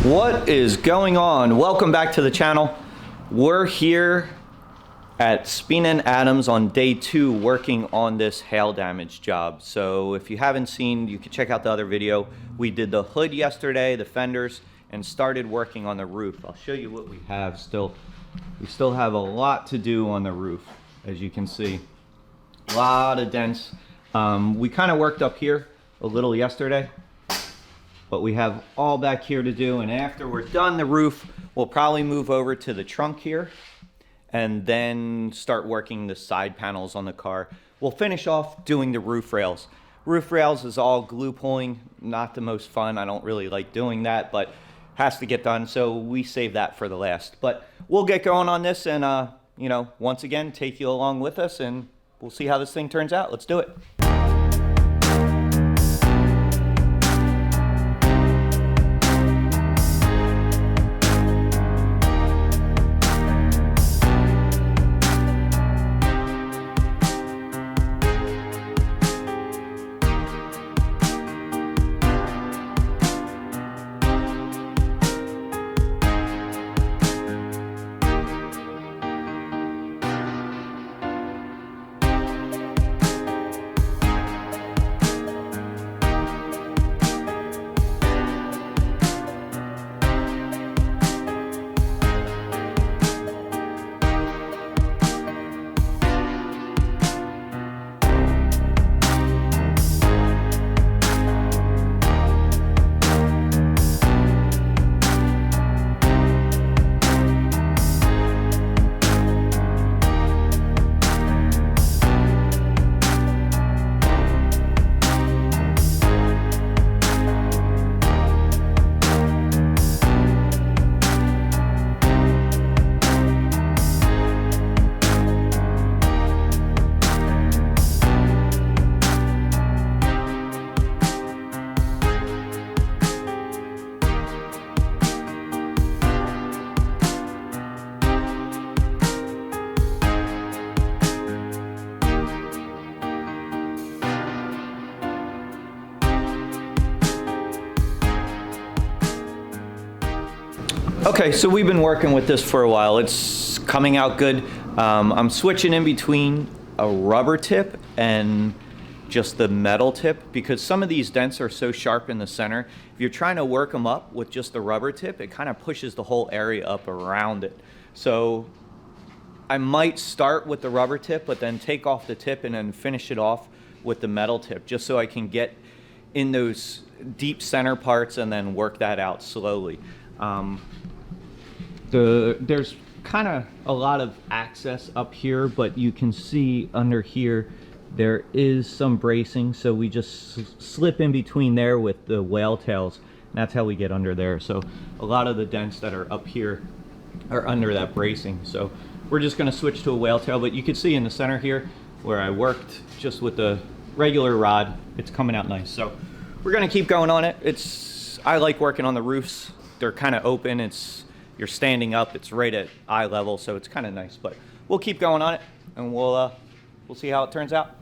What is going on? Welcome back to the channel. We're here at Speen and Adams on day 2 working on this hail damage job. So if you haven't seen, you can check out the other video. We did the hood yesterday, the fenders, and started working on the roof. I'll show you what we have still. We still have a lot to do on the roof, as you can see. A lot of dents. We kind of worked up here a little yesterday, but we have all back here to do, and after we're done the roof, we'll probably move over to the trunk here and then start working the side panels on the car. We'll finish off doing the roof rails. Roof rails is all glue pulling, not the most fun. I don't really like doing that, but has to get done, so we save that for the last. But we'll get going on this and you know, once again, take you along with us, and we'll see how this thing turns out. Let's do it. Okay, so we've been working with this for a while. It's coming out good. I'm switching in between a rubber tip and just the metal tip because some of these dents are so sharp in the center. If you're trying to work them up with just the rubber tip, it kind of pushes the whole area up around it. So I might start with the rubber tip, but then take off the tip and then finish it off with the metal tip, just so I can get in those deep center parts and then work that out slowly. There's kind of a lot of access up here, but you can see under here there is some bracing, so we just slip in between there with the whale tails, and that's how we get under there. So a lot of the dents that are up here are under that bracing, so we're just going to switch to a whale tail. But you can see in the center here where I worked just with the regular rod, it's coming out nice. So we're going to keep going on it. I like working on the roofs. They're kind of open. You're standing up, it's right at eye level, so it's kind of nice. But we'll keep going on it, and we'll see how it turns out.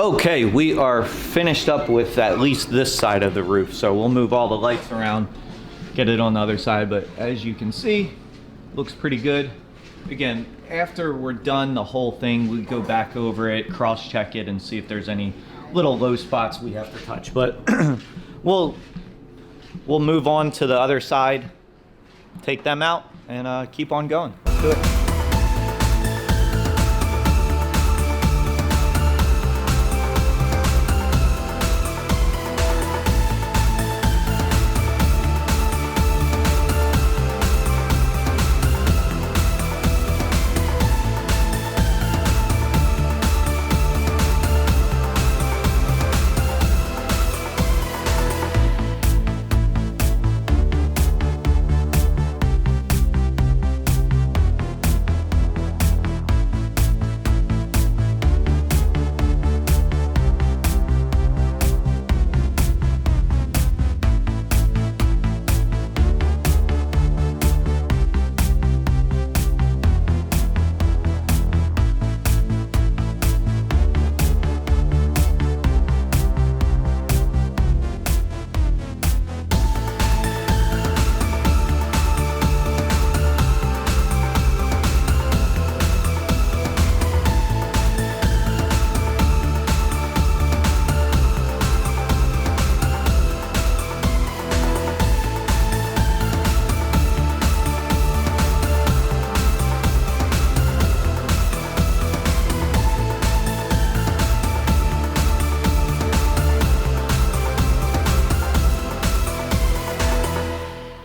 Okay, we are finished up with at least this side of the roof, so we'll move all the lights around, get it on the other side, but as you can see, looks pretty good. Again, after we're done the whole thing, we go back over it, cross-check it, and see if there's any little low spots we have to touch. But we'll move on to the other side, take them out, and keep on going. Let's do it.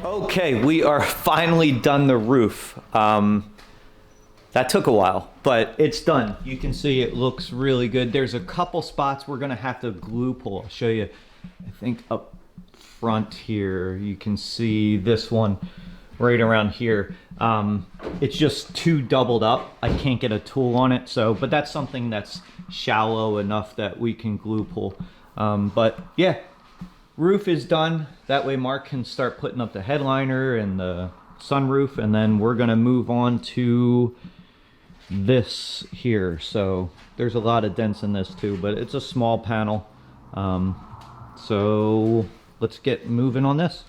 Okay, we are finally done the roof. That took a while, but it's done. You can see it looks really good. There's a couple spots we're gonna have to glue pull. I'll show you, I think up front here, you can see this one right around here. It's just too doubled up. I can't get a tool on it, so, but that's something that's shallow enough that we can glue pull. But yeah, roof is done. That way Mark can start putting up the headliner and the sunroof, and then we're gonna move on to this here. So there's a lot of dents in this too, but it's a small panel. So let's get moving on this.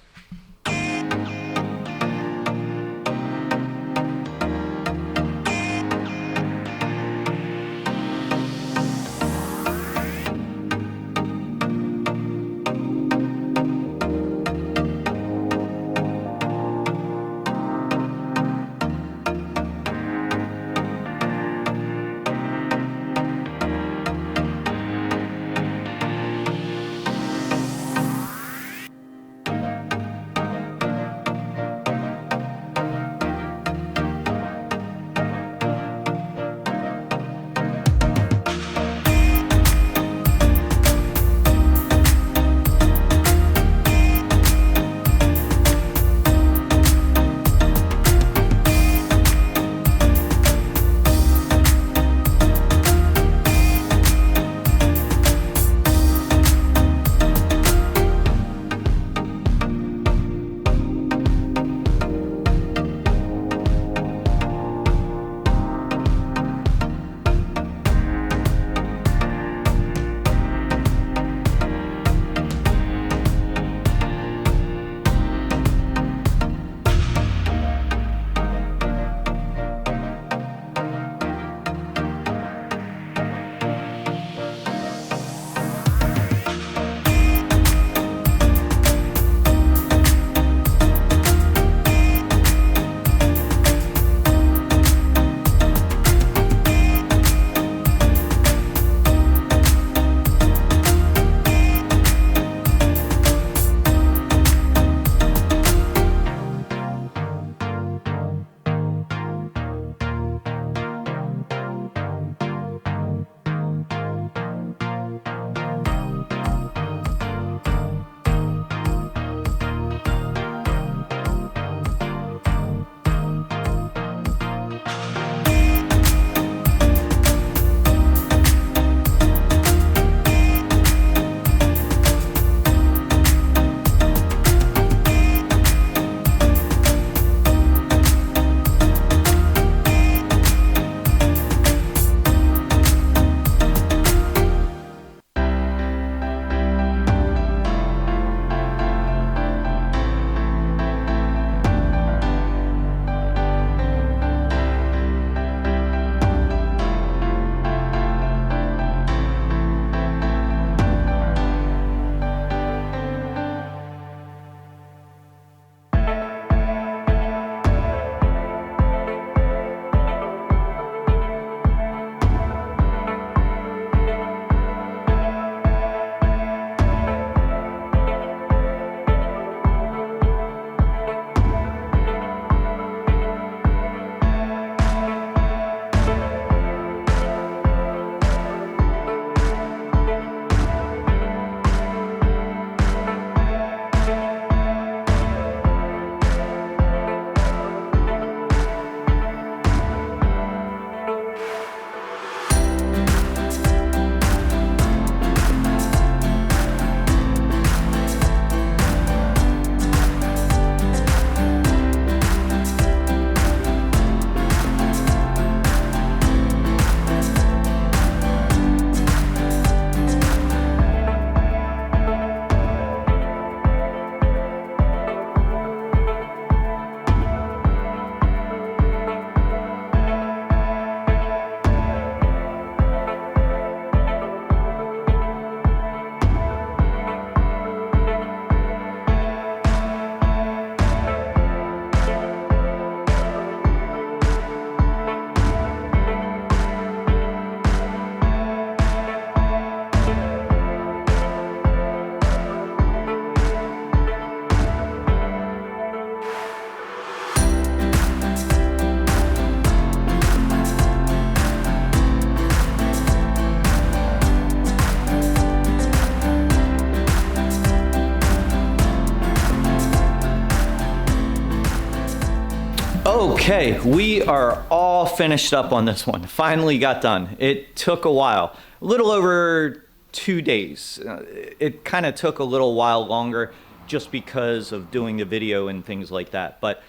Okay, we are all finished up on this one. Finally got done. It took a while, a little over 2 days. It kind of took a little while longer just because of doing the video and things like that. But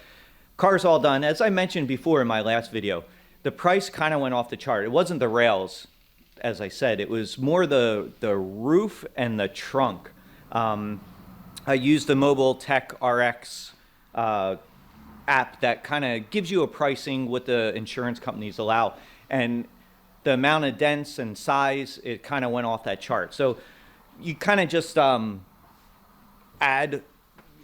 car's all done. As I mentioned before in my last video, the price kind of went off the chart. It wasn't the rails, as I said. It was more the roof and the trunk. I used the Mobile Tech RX app that kind of gives you a pricing what the insurance companies allow, and the amount of dents and size, it kind of went off that chart. So you kind of just add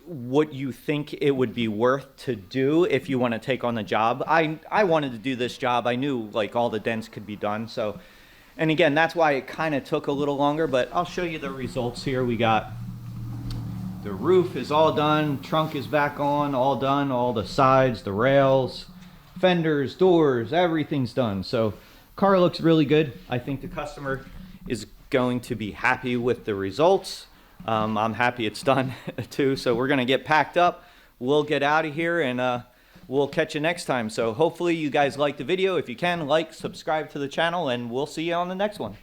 what you think it would be worth to do if you want to take on the job. I wanted to do this job. I knew like all the dents could be done. So, and again, that's why it kind of took a little longer, but I'll show you the results here. We got the roof is all done, trunk is back on, all done, all the sides, the rails, fenders, doors, everything's done. So car looks really good. I think the customer is going to be happy with the results. I'm happy it's done too. So we're gonna get packed up. We'll get out of here and we'll catch you next time. So hopefully you guys liked the video. If you can, like, subscribe to the channel, and we'll see you on the next one.